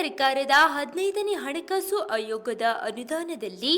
ಸರ್ಕಾರದ 15ನೇ ಹಣಕಾಸು ಆಯೋಗದ ಅನುದಾನದಲ್ಲಿ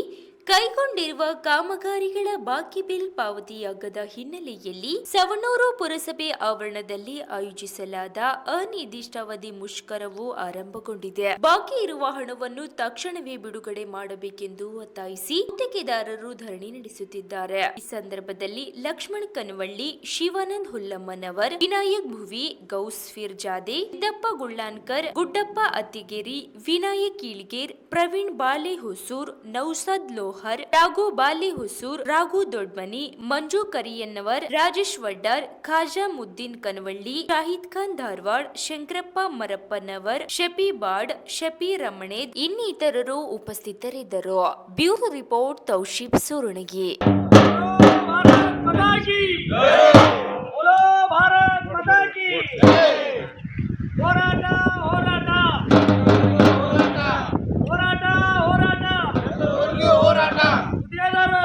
ಕೈಗೊಂಡಿರುವ ಕಾಮಗಾರಿಗಳ ಬಾಕಿ ಬಿಲ್ ಪಾವತಿಯಾಗದ ಹಿನ್ನೆಲೆಯಲ್ಲಿ ಸವಣೂರು ಪುರಸಭೆ ಆವರಣದಲ್ಲಿ ಆಯೋಜಿಸಲಾದ ಅನಿರ್ದಿಷ್ಟಾವಧಿ ಮುಷ್ಕರವು ಆರಂಭಗೊಂಡಿದೆ. ಬಾಕಿ ಇರುವ ಹಣವನ್ನು ತಕ್ಷಣವೇ ಬಿಡುಗಡೆ ಮಾಡಬೇಕೆಂದು ಒತ್ತಾಯಿಸಿ ಗುತ್ತಿಗೆದಾರರು ಧರಣಿ ನಡೆಸುತ್ತಿದ್ದಾರೆ. ಈ ಸಂದರ್ಭದಲ್ಲಿ ಲಕ್ಷ್ಮಣ್ ಕನವಳ್ಳಿ, ಶಿವಾನಂದ್ ಹುಲ್ಲಮ್ಮನವರ್, ವಿನಾಯಕ್ ಭುವಿ, ಗೌಸ್ ಫಿರ್ಜಾದೆ, ಸಿದ್ದಪ್ಪ ಗುಳ್ಳಾನ್ಕರ್, ಗುಡ್ಡಪ್ಪ ಅತ್ತಿಗೇರಿ, ವಿನಾಯಕ್ ಕೀಳ್ಗೇರ್, ಪ್ರವೀಣ್ ಬಾಲೆ ಹೊಸೂರ್, ನೌಸಾದ್ ಲೋಹರ್, ರಾಘು ಬಾಲಿ ಹುಸೂರ್, ರಾಘು ದೊಡ್ಮನಿ, ಮಂಜು ಕರಿಯನ್ನವರ್, ರಾಜೇಶ್ ವಡ್ಡರ್, ಖಾಜಾ ಮುದ್ದೀನ್ ಕನವಳ್ಳಿ, ಶಾಹಿದ್ ಖಾನ್ ಧಾರವಾಡ್, ಶಂಕರಪ್ಪ ಮರಪ್ಪನವರ್, ಶಫಿ ಬಾಡ್, ಶಫಿ ರಮಣೇದ್ ಇನ್ನಿತರರು ಉಪಸ್ಥಿತರಿದ್ದರು. Bureau report Taushif Suranagi.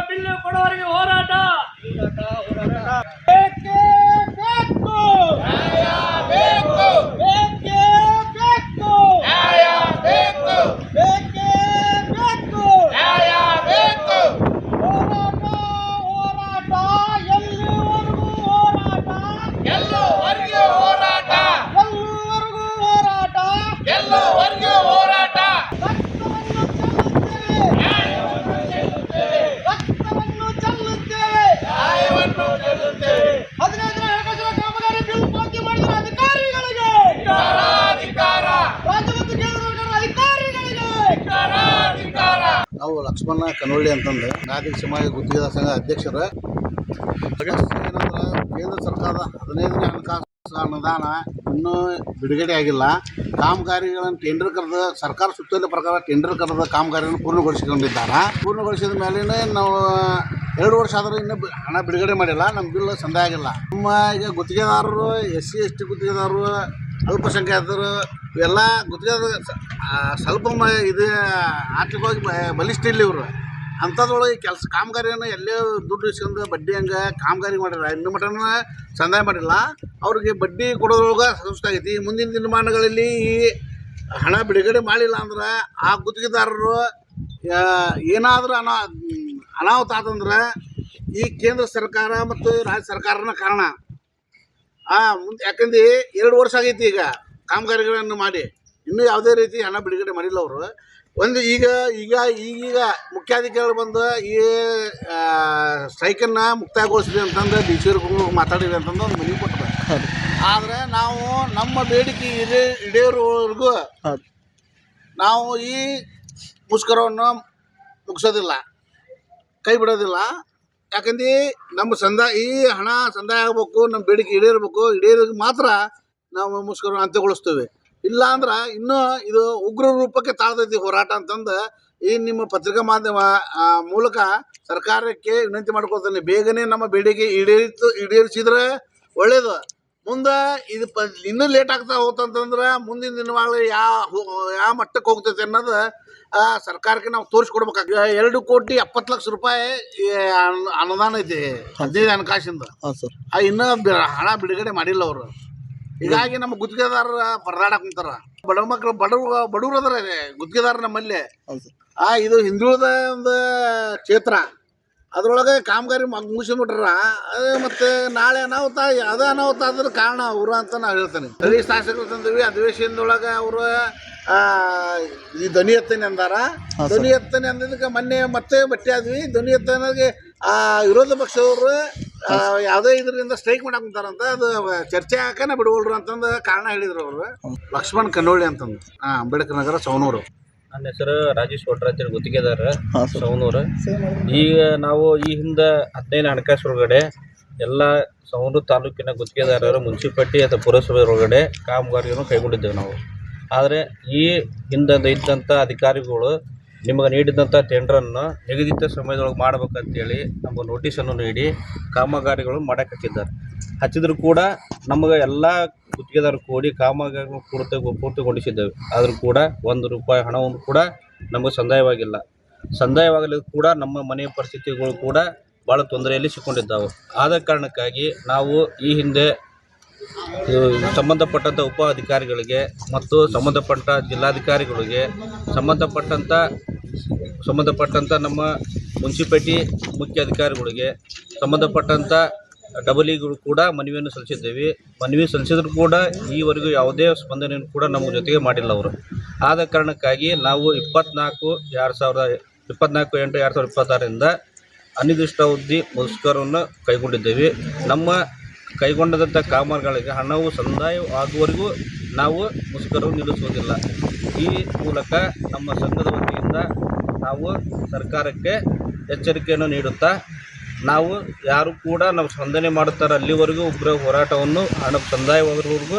ಬಿಲ್ಲು ಕೊಡುವವರಿಗೆ ಹೋರಾಟ. ನಾವು ಲಕ್ಷ್ಮಣ ಕನವಳ್ಳಿ ಅಂತಂದು ನಾಗರಿಕ ಸಮಾಜ ಗುತ್ತಿಗೆದಾರ ಸಂಘ ಅಧ್ಯಕ್ಷರು. ಏನಂದ್ರೆ ಕೇಂದ್ರ ಸರ್ಕಾರದ 15ನೇ ಹಣಕಾಸು ಅನುದಾನ ಇನ್ನೂ ಬಿಡುಗಡೆ ಆಗಿಲ್ಲ. ಕಾಮಗಾರಿಗಳನ್ನು ಟೆಂಡರ್ ಕರೆದು ಸರ್ಕಾರ ಸುತ್ತೋಲೆ ಪ್ರಕಾರ ಟೆಂಡರ್ ಕರೆದ ಕಾಮಗಾರಿಯನ್ನು ಪೂರ್ಣಗೊಳಿಸಿಕೊಂಡಿದ್ದಾರೆ. ಪೂರ್ಣಗೊಳಿಸಿದ ಮೇಲೇ ನಾವು 2 ವರ್ಷ ಆದರೂ ಇನ್ನೂ ಹಣ ಬಿಡುಗಡೆ ಮಾಡಿಲ್ಲ. ನಮ್ಮ ಬಿಲ್ ಸಂದಾಯ ಆಗಿಲ್ಲ. ನಮ್ಮ ಈಗ ಗುತ್ತಿಗೆದಾರರು SC ST ಗುತ್ತಿಗೆದಾರರು, ಅಲ್ಪಸಂಖ್ಯಾತರು ಇವೆಲ್ಲ ಗುತ್ತಿಗೆದಾರ ಸ್ವಲ್ಪ ಇದು ಆರ್ಥಿಕವಾಗಿ ಬಲಿಷ್ಠ ಇಲ್ಲ. ಇವರು ಅಂಥದ್ರೊಳಗೆ ಕೆಲಸ ಕಾಮಗಾರಿಯನ್ನು ಎಲ್ಲೇ ದುಡ್ಡು ಇಸ್ಕೊಂಡು ಬಡ್ಡಿ ಹಂಗೆ ಕಾಮಗಾರಿ ಮಾಡಿಲ್ಲ. ಇನ್ನೂ ಮಟನ ಸಂದಾಯ ಮಾಡಿಲ್ಲ. ಅವ್ರಿಗೆ ಬಡ್ಡಿ ಕೊಡೋದ್ರೊಳಗೆ ಸುಸ್ತಾಗೈತಿ. ಮುಂದಿನ ದಿನಮಾನಗಳಲ್ಲಿ ಈ ಹಣ ಬಿಡುಗಡೆ ಮಾಡಿಲ್ಲ ಅಂದ್ರೆ ಆ ಗುತ್ತಿಗೆದಾರರು ಏನಾದರೂ ಅನಾಹುತ ಆತಂದ್ರೆ ಈ ಕೇಂದ್ರ ಸರ್ಕಾರ ಮತ್ತು ರಾಜ್ಯ ಸರ್ಕಾರನ ಕಾರಣ. ಮುಂದೆ ಯಾಕಂದ್ರೆ 2 ವರ್ಷ ಆಗೈತಿ ಈಗ ಕಾಮಗಾರಿಗಳನ್ನು ಮಾಡಿ, ಇನ್ನೂ ಯಾವುದೇ ರೀತಿ ಹಣ ಬಿಡುಗಡೆ ಮಾಡಿಲ್ಲ ಅವರು. ಒಂದು ಈಗೀಗ ಮುಖ್ಯಾಧಿಕಾರಿಗಳು ಬಂದು ಈ ಸ್ಟ್ರೈಕನ್ನು ಮುಕ್ತಾಯಗೊಳಿಸಿದೆ ಅಂತಂದು DC ಮಾತಾಡಿದೆ ಅಂತಂದು ಒಂದು ಮನವಿ ಕೊಟ್ಟರು. ಆದರೆ ನಾವು ನಮ್ಮ ಬೇಡಿಕೆ ಈಡೇರೋವರೆಗೂ ನಾವು ಈ ಮುಷ್ಕರವನ್ನು ಮುಗಿಸೋದಿಲ್ಲ, ಕೈ ಬಿಡೋದಿಲ್ಲ. ಯಾಕಂದ್ರೆ ನಮ್ಮ ಈ ಹಣ ಸಂದಾಯ ಆಗಬೇಕು, ನಮ್ಮ ಬೇಡಿಕೆ ಈಡೇರಿಗೆ ಮಾತ್ರ ನಾವು ಮುಷ್ಕರ ಅಂತ್ಯಗೊಳಿಸ್ತೇವೆ. ಇಲ್ಲ ಅಂದ್ರೆ ಇನ್ನೂ ಇದು ಉಗ್ರ ರೂಪಕ್ಕೆ ತಾಳ್ದೈತಿ ಹೋರಾಟ ಅಂತಂದು ಈ ನಿಮ್ಮ ಪತ್ರಿಕಾ ಮಾಧ್ಯಮ ಮೂಲಕ ಸರ್ಕಾರಕ್ಕೆ ವಿನಂತಿ ಮಾಡ್ಕೊಳ್ತೇನೆ. ಬೇಗನೆ ನಮ್ಮ ಬೇಡಿಕೆ ಈಡೇರಿಸಿದ್ರೆ ಒಳ್ಳೇದು. ಮುಂದೆ ಇದು ಇನ್ನೂ ಲೇಟ್ ಆಗ್ತಾ ಹೋಗ್ತಂತಂದ್ರೆ ಮುಂದಿನ ದಿನಗಳಲ್ಲಿ ಯಾವ ಮಟ್ಟಕ್ಕೆ ಹೋಗ್ತೈತೆ ಅನ್ನೋದು ಸರ್ಕಾರಕ್ಕೆ ನಾವು ತೋರಿಸ್ಕೊಡ್ಬೇಕಾಗ. 2,70,00,000 ರೂಪಾಯಿ ಅನುದಾನ ಐತಿ 15 ಹಣಕಾಸಿಂದ. ಇನ್ನೂ ಹಣ ಬಿಡುಗಡೆ ಮಾಡಿಲ್ಲ ಅವರು. ಹೀಗಾಗಿ ನಮ್ಮ ಗುತ್ತಿಗೆದಾರರ ಪರದಾಡಕ್ ಕುಂತಾರ. ಬಡ ಮಕ್ಕಳು ಬಡವ್ರು ಅದಾರ ಗುತ್ತಿಗೆದಾರ ನಮ್ಮಲ್ಲಿ. ಇದು ಹಿಂದುಳಿದ ಒಂದು ಕ್ಷೇತ್ರ, ಅದ್ರೊಳಗೆ ಕಾಮಗಾರಿ ಮುಗಿಸ್ಬಿಟ್ರ ಮತ್ತೆ ನಾಳೆ ಅನಾಹುತ ಅನಾಹುತ ಆದ್ರ ಕಾರಣ ಅವರು ಅಂತ ನಾವು ಹೇಳ್ತೇನೆ. ಸ್ಥಳೀಯ ಶಾಸಕರು ತಂದಿವಿ, ಅಧಿವೇಶನದೊಳಗೆ ಅವರು ಈ ಧ್ವನಿ ಎತ್ತನೆ ಅಂದಾರ. ಧ್ವನಿ ಎತ್ತನೆ ಅಂದಿದ್ದಕ್ಕೆ ಮೊನ್ನೆ ಮತ್ತೆ ಭೇಟಿ ಆದ್ವಿ. ಧ್ವನಿ ಎತ್ತನೆಗೆ ವಿರೋಧ ಪಕ್ಷದವರು ಯಾವುದೇ ಇದರಿಂದ ಸ್ಟ್ರೈಕ್ ಮಾಡಕ್ ಕುಂತಾರಂತ, ಅದು ಚರ್ಚೆ ಹಾಕನ ಬಿಡುವಲ್ರು ಅಂತಂದು ಕಾರಣ ಹೇಳಿದ್ರು ಅವರು. ಲಕ್ಷ್ಮಣ್ ಕನವಳ್ಳಿ ಅಂತಂದು, ಅಂಬೇಡ್ಕರ್ ನಗರ, ಸವಣೂರು. ನನ್ನ ಹೆಸರು ರಾಜೇಶ್ ವಡ್ಡರ್ ಅಂತೇಳಿ ಗುತ್ತಿಗೆದಾರ, ಸವಣೂರು. ಈಗ ನಾವು ಈ ಹಿಂದೆ 15 ಹಣಕಾಸು ಒಳಗಡೆ ಎಲ್ಲ ಸವಣೂರು ತಾಲೂಕಿನ ಗುತ್ತಿಗೆದಾರರು ಮುನ್ಸಿಪಾಲ್ಟಿ ಅಥವಾ ಪುರಸಭೆ ಒಳಗಡೆ ಕಾಮಗಾರಿಯನ್ನು ಕೈಗೊಂಡಿದ್ದೇವೆ ನಾವು. ಆದರೆ ಈ ಹಿಂದೆ ಇದ್ದಂಥ ಅಧಿಕಾರಿಗಳು ನಿಮಗೆ ನೀಡಿದಂಥ ಟೆಂಡ್ರನ್ನು ನಿಗದಿತ ಸಮಯದೊಳಗೆ ಮಾಡ್ಬೇಕಂತೇಳಿ ನಮಗೆ ನೋಟಿಸನ್ನು ನೀಡಿ ಕಾಮಗಾರಿಗಳು ಮಾಡಕ್ಕೆ ಹಚ್ಚಿದ್ರು ಕೂಡ ನಮಗೆ ಎಲ್ಲ ಗುತ್ತಿಗೆದಾರರು ಕೂಡಿ ಕಾಮಗಾರಿಗಳು ಪೂರ್ತಿಗೊಳಿಸಿದ್ದೇವೆ. ಆದರೂ ಕೂಡ ₹1 ಹಣವನ್ನು ಕೂಡ ನಮಗೆ ಸಂದಾಯವಾಗಿಲ್ಲ. ಸಂದಾಯವಾಗಲಿದ್ದು ಕೂಡ ನಮ್ಮ ಮನೆಯ ಪರಿಸ್ಥಿತಿಗಳು ಕೂಡ ಭಾಳ ತೊಂದರೆಯಲ್ಲಿ ಸಿಕ್ಕೊಂಡಿದ್ದಾವೆ. ಆದ ಕಾರಣಕ್ಕಾಗಿ ನಾವು ಈ ಹಿಂದೆ ಸಂಬಂಧಪಟ್ಟಂಥ ಉಪ ಅಧಿಕಾರಿಗಳಿಗೆ ಮತ್ತು ಸಂಬಂಧಪಟ್ಟ ಜಿಲ್ಲಾಧಿಕಾರಿಗಳಿಗೆ ಸಂಬಂಧಪಟ್ಟಂಥ ನಮ್ಮ ಮುನ್ಸಿಪಾಲ್ಟಿ ಮುಖ್ಯ ಅಧಿಕಾರಿಗಳಿಗೆ ಸಂಬಂಧಪಟ್ಟಂಥ ಡಬಲಿಗಳು ಕೂಡ ಮನವಿಯನ್ನು ಸಲ್ಲಿಸಿದ್ದೇವೆ. ಮನವಿ ಸಲ್ಲಿಸಿದ್ರು ಕೂಡ ಈವರೆಗೂ ಯಾವುದೇ ಸ್ಪಂದನೆಯನ್ನು ಕೂಡ ನಮ್ಮ ಜೊತೆಗೆ ಮಾಡಿಲ್ಲ ಅವರು. ಆದ ಕಾರಣಕ್ಕಾಗಿ ನಾವು 24/8/2026ರಿಂದ ಅನಿರ್ದಿಷ್ಟಾವಧಿ ಮುಷ್ಕರವನ್ನು ಕೈಗೊಂಡಿದ್ದೇವೆ. ನಮ್ಮ ಕೈಗೊಂಡಂಥ ಕಾಮಗಾರಿಗಳಿಗೆ ಹಣವು ಸಂದಾಯ ಆಗುವವರೆಗೂ ನಾವು ಮುಷ್ಕರವನ್ನು ನಿಲ್ಲಿಸುವುದಿಲ್ಲ. ಈ ಮೂಲಕ ನಮ್ಮ ಸಂಘದ ವತಿಯಿಂದ ನಾವು ಸರ್ಕಾರಕ್ಕೆ ಎಚ್ಚರಿಕೆಯನ್ನು ನೀಡುತ್ತಾ ನಾವು ಯಾರು ಕೂಡ ನಾವು ಸ್ಪಂದನೆ ಮಾಡುತ್ತಾರೆ ಅಲ್ಲಿವರೆಗೂ ಉಗ್ರ ಹೋರಾಟವನ್ನು ಹಣ ಸಂದಾಯವಾಗುವವರೆಗೂ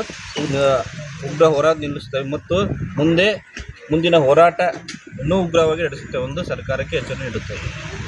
ಉಗ್ರ ಹೋರಾಟ ನಿಲ್ಲಿಸುತ್ತೇವೆ ಮತ್ತು ಮುಂದಿನ ಹೋರಾಟ ಇನ್ನೂ ಉಗ್ರವಾಗಿ ನಡೆಸುತ್ತೇವೆ ಎಂದು ಸರ್ಕಾರಕ್ಕೆ ಎಚ್ಚರಿಕೆ ನೀಡುತ್ತೇವೆ.